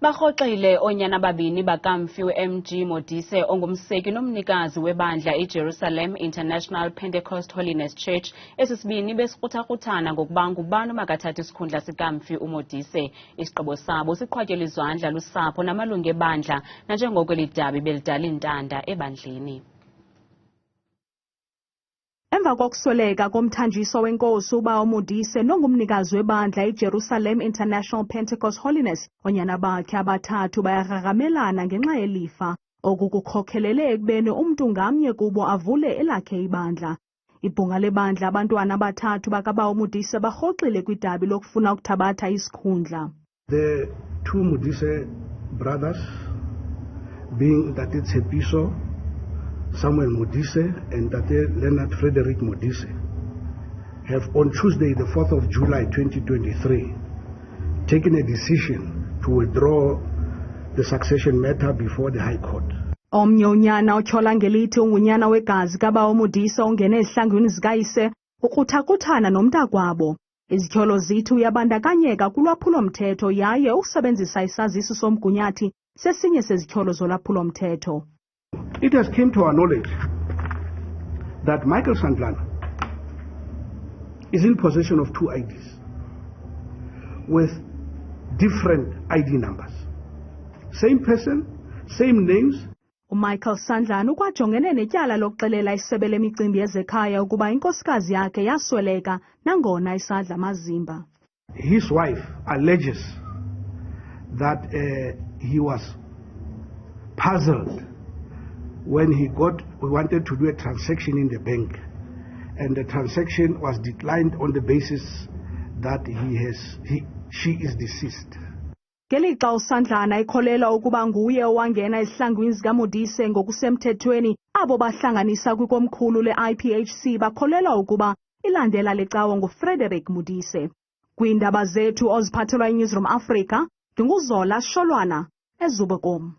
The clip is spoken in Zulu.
Barhoxile oonyana ababini bakamfi MG Modise ongumseki nomnikazi webandla International International Pentecost Holinesss Church esisibini besikruthakrutana ngokuba ngubani makathatha isikhundla sikamfi uModise. Isigqibo sabo siqhwatyelwa izandla lusapho namalungu ebandla nanjengoko lidabi belidala intanda ebandleni. Emva kokusweleka komthanjiso wenkosi uba uModise nongumnikazi webandla International International Pentecost Holinesss, oonyana bakhe abathathu bayarharamelana ngenxa yelifa, oku kukhokhelele ekubeni umntu ngamnye kubo avule elakhe ibandla. Ibhunga lebandla abantwana abathathu bakaba uModise barhoxile kwidabi lokufuna ukuthabatha isikhundla. The two Modise brothers, being that it's Tshepiso Samuel Modise and Tate Leonard Frederick Modise, have on Tuesday, the 4th of July 2023, taken a decision to withdraw the succession matter before the High Court. Omnye unyana otyhola ngelithi ungunyana wegazi kaba uModise ongene ezihlangwini zikayise ukruthakuthana nomntakwabo. Izityholo zethu uyabandakanyeka kulwaphulo-mthetho yaye usebenzisa isazisi somgunyathi sesinye sezityholo zolwaphulo-mthetho. It has come to our knowledge that Michael Sandlana is in possession of two IDs with different ID numbers. Same person, same names. Michael Sandlana ukwajongene netyala lokuxelela isebe lemicimbi yezekhaya ukuba inkosikazi yakhe yasweleka nangona isadla amazimba. His wife alleges that he was puzzled when we wanted to do a transaction in the bank, and the transaction was declined on the basis that she is deceased. Ngelixa uSandlana ikholelwa ukuba nguye owangena ezihlangwini zikaModise ngokusemthethweni, abo bahlanganisa kwikomkhulu le-IPHC bakholelwa ukuba ilandela lecawa nguFrederick Modise. Kwiindaba zethu oziphathelwa iNewsroom Africa, ndinguZola Sholwana eZubukom.